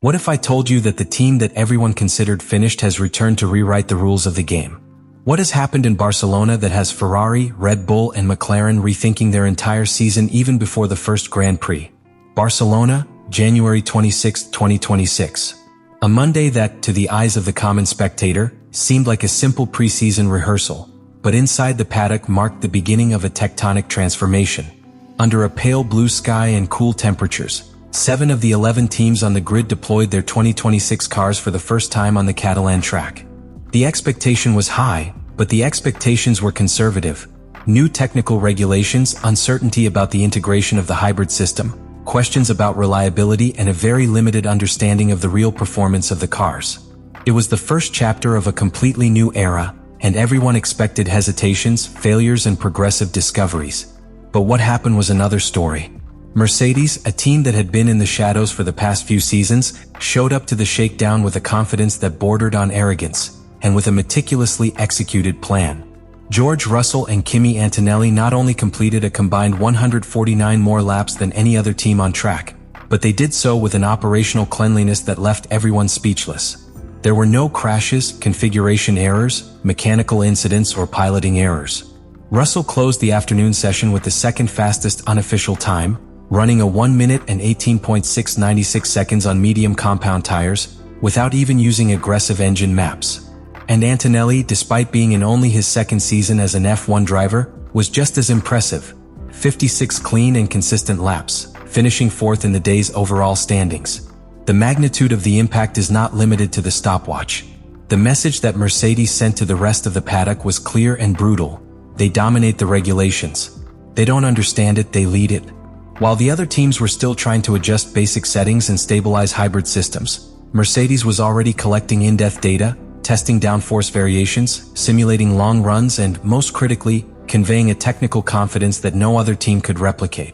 What if I told you that the team that everyone considered finished has returned to rewrite the rules of the game? What has happened in Barcelona that has Ferrari, Red Bull, and McLaren rethinking their entire season even before the first Grand Prix? Barcelona, January 26, 2026. A Monday that, to the eyes of the common spectator, seemed like a simple preseason rehearsal, but inside the paddock marked the beginning of a tectonic transformation. Under a pale blue sky and cool temperatures, 7 of the 11 teams on the grid deployed their 2026 cars for the first time on the Catalan track. The expectation was high, but the expectations were conservative. New technical regulations, uncertainty about the integration of the hybrid system, questions about reliability, and a very limited understanding of the real performance of the cars. It was the first chapter of a completely new era, and everyone expected hesitations, failures, and progressive discoveries. But what happened was another story. Mercedes, a team that had been in the shadows for the past few seasons, showed up to the shakedown with a confidence that bordered on arrogance, and with a meticulously executed plan. George Russell and Kimi Antonelli not only completed a combined 149 more laps than any other team on track, but they did so with an operational cleanliness that left everyone speechless. There were no crashes, configuration errors, mechanical incidents, or piloting errors. Russell closed the afternoon session with the second fastest unofficial time, running a 1 minute and 18.696 seconds on medium compound tires, without even using aggressive engine maps. And Antonelli, despite being in only his second season as an F1 driver, was just as impressive. 56 clean and consistent laps, finishing fourth in the day's overall standings. The magnitude of the impact is not limited to the stopwatch. The message that Mercedes sent to the rest of the paddock was clear and brutal. They dominate the regulations. They don't understand it, they lead it. While the other teams were still trying to adjust basic settings and stabilize hybrid systems, Mercedes was already collecting in-depth data, testing downforce variations, simulating long runs, and, most critically, conveying a technical confidence that no other team could replicate.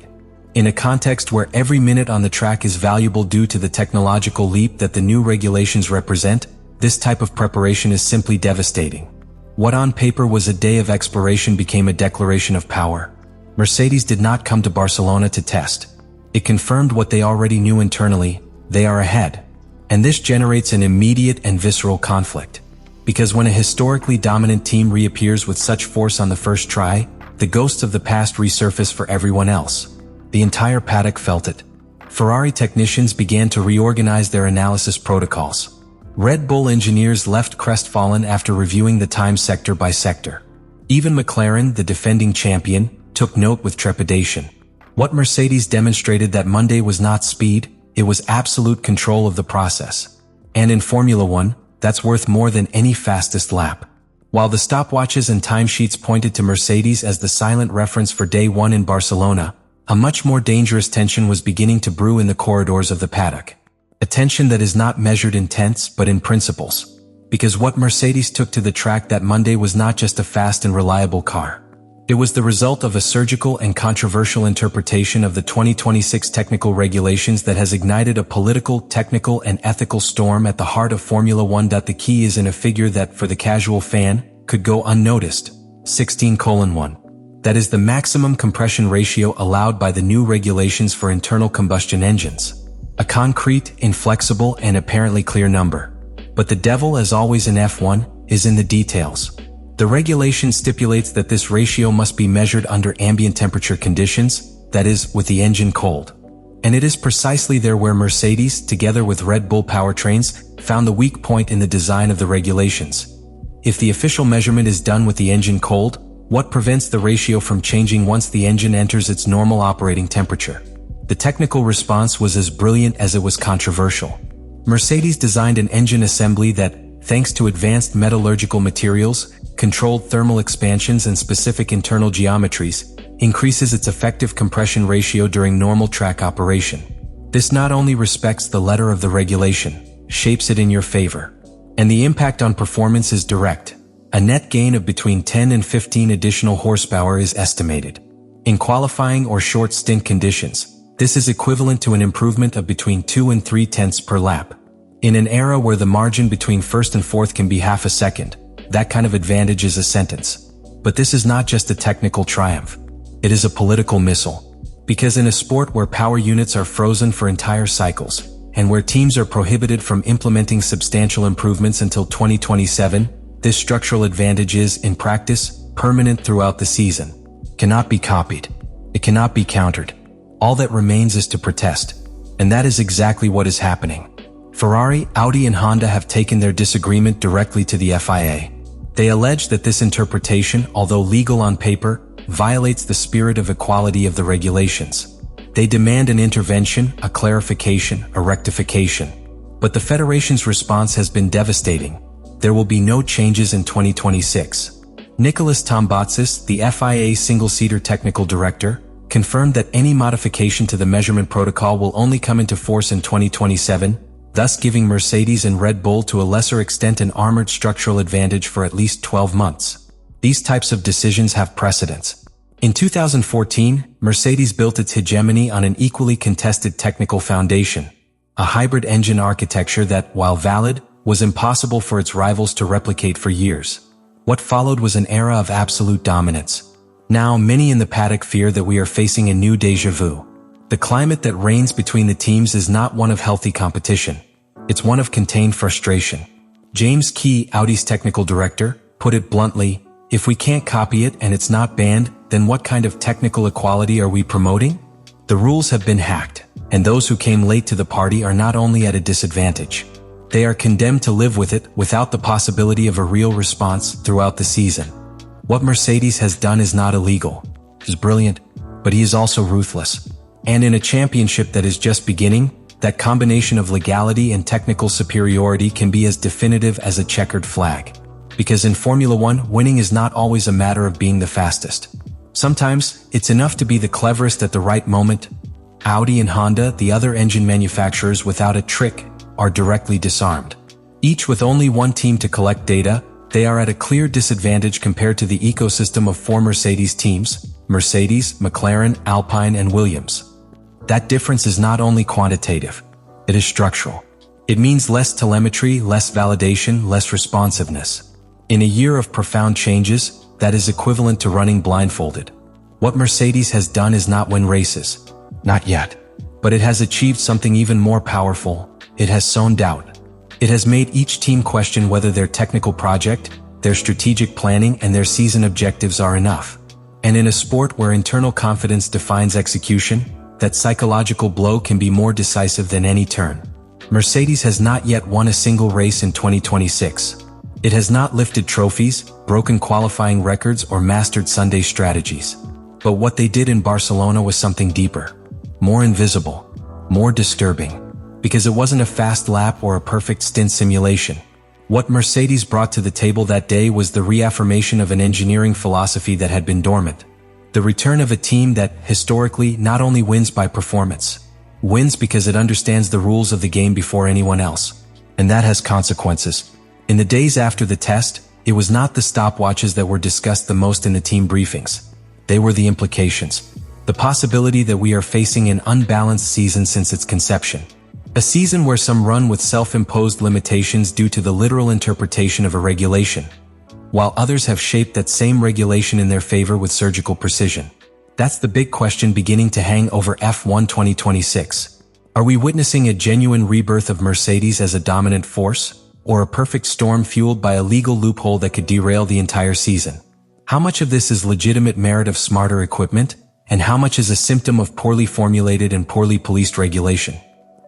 In a context where every minute on the track is valuable due to the technological leap that the new regulations represent, this type of preparation is simply devastating. What on paper was a day of exploration became a declaration of power. Mercedes did not come to Barcelona to test. It confirmed what they already knew internally: they are ahead. And this generates an immediate and visceral conflict. Because when a historically dominant team reappears with such force on the first try, the ghosts of the past resurface for everyone else. The entire paddock felt it. Ferrari technicians began to reorganize their analysis protocols. Red Bull engineers left crestfallen after reviewing the time sector by sector. Even McLaren, the defending champion, took note with trepidation. What Mercedes demonstrated that Monday was not speed, it was absolute control of the process. And in Formula One, that's worth more than any fastest lap. While the stopwatches and timesheets pointed to Mercedes as the silent reference for day one in Barcelona, a much more dangerous tension was beginning to brew in the corridors of the paddock. A tension that is not measured in tenths but in principles. Because what Mercedes took to the track that Monday was not just a fast and reliable car. It was the result of a surgical and controversial interpretation of the 2026 technical regulations that has ignited a political, technical, and ethical storm at the heart of Formula One. The key is in a figure that, for the casual fan, could go unnoticed: 16:1. That is the maximum compression ratio allowed by the new regulations for internal combustion engines. A concrete, inflexible, and apparently clear number. But the devil, as always in F1, is in the details. The regulation stipulates that this ratio must be measured under ambient temperature conditions, that is, with the engine cold. And it is precisely there where Mercedes, together with Red Bull powertrains, found the weak point in the design of the regulations. If the official measurement is done with the engine cold, what prevents the ratio from changing once the engine enters its normal operating temperature? The technical response was as brilliant as it was controversial. Mercedes designed an engine assembly that, thanks to advanced metallurgical materials, controlled thermal expansions, and specific internal geometries, increases its effective compression ratio during normal track operation. This not only respects the letter of the regulation, shapes it in your favor. And the impact on performance is direct. A net gain of between 10 and 15 additional horsepower is estimated. In qualifying or short stint conditions, this is equivalent to an improvement of between 2 and 3 tenths per lap. In an era where the margin between first and fourth can be half a second, that kind of advantage is a sentence. But this is not just a technical triumph. It is a political missile. Because in a sport where power units are frozen for entire cycles, and where teams are prohibited from implementing substantial improvements until 2027, this structural advantage is, in practice, permanent throughout the season. Cannot be copied. It cannot be countered. All that remains is to protest. And that is exactly what is happening. Ferrari, Audi, and Honda have taken their disagreement directly to the FIA. They allege that this interpretation, although legal on paper, violates the spirit of equality of the regulations. They demand an intervention, a clarification, a rectification. But the Federation's response has been devastating. There will be no changes in 2026. Nicholas Tombatsis, the FIA single-seater technical director, confirmed that any modification to the measurement protocol will only come into force in 2027, thus giving Mercedes and Red Bull to a lesser extent an armored structural advantage for at least 12 months. These types of decisions have precedence. In 2014, Mercedes built its hegemony on an equally contested technical foundation, a hybrid engine architecture that, while valid, was impossible for its rivals to replicate for years. What followed was an era of absolute dominance. Now, many in the paddock fear that we are facing a new déjà vu. The climate that reigns between the teams is not one of healthy competition. It's one of contained frustration. James Key, Audi's technical director, put it bluntly, "If we can't copy it and it's not banned, then what kind of technical equality are we promoting?" The rules have been hacked, and those who came late to the party are not only at a disadvantage. They are condemned to live with it without the possibility of a real response throughout the season. What Mercedes has done is not illegal. He is brilliant, but he is also ruthless. And in a championship that is just beginning, that combination of legality and technical superiority can be as definitive as a checkered flag. Because in Formula One, winning is not always a matter of being the fastest. Sometimes, it's enough to be the cleverest at the right moment. Audi and Honda, the other engine manufacturers without a trick, are directly disarmed. Each with only one team to collect data, they are at a clear disadvantage compared to the ecosystem of four Mercedes teams: Mercedes, McLaren, Alpine, and Williams. That difference is not only quantitative, it is structural. It means less telemetry, less validation, less responsiveness. In a year of profound changes, that is equivalent to running blindfolded. What Mercedes has done is not win races. Not yet. But it has achieved something even more powerful. It has sown doubt. It has made each team question whether their technical project, their strategic planning, and their season objectives are enough. And in a sport where internal confidence defines execution, that psychological blow can be more decisive than any turn. Mercedes has not yet won a single race in 2026. It has not lifted trophies, broken qualifying records, or mastered Sunday strategies. But what they did in Barcelona was something deeper, more invisible, more disturbing. Because it wasn't a fast lap or a perfect stint simulation. What Mercedes brought to the table that day was the reaffirmation of an engineering philosophy that had been dormant. The return of a team that, historically, not only wins by performance, wins because it understands the rules of the game before anyone else. And that has consequences. In the days after the test, it was not the stopwatches that were discussed the most in the team briefings. They were the implications. The possibility that we are facing an unbalanced season since its conception. A season where some run with self-imposed limitations due to the literal interpretation of a regulation, while others have shaped that same regulation in their favor with surgical precision. That's the big question beginning to hang over F1 2026. Are we witnessing a genuine rebirth of Mercedes as a dominant force, or a perfect storm fueled by a legal loophole that could derail the entire season? How much of this is legitimate merit of smarter equipment, and how much is a symptom of poorly formulated and poorly policed regulation?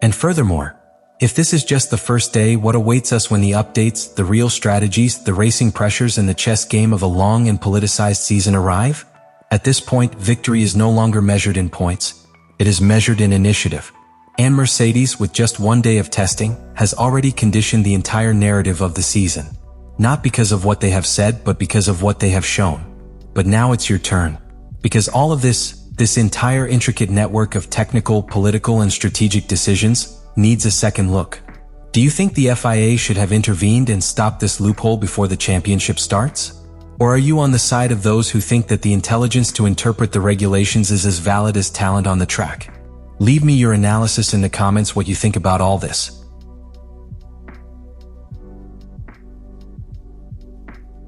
And furthermore, if this is just the first day, what awaits us when the updates, the real strategies, the racing pressures, and the chess game of a long and politicized season arrive? At this point, victory is no longer measured in points. It is measured in initiative. And Mercedes, with just one day of testing, has already conditioned the entire narrative of the season. Not because of what they have said, but because of what they have shown. But now it's your turn. Because all of this entire intricate network of technical, political, and strategic decisions needs a second look. Do you think the FIA should have intervened and stopped this loophole before the championship starts? Or are you on the side of those who think that the intelligence to interpret the regulations is as valid as talent on the track? Leave me your analysis in the comments what you think about all this.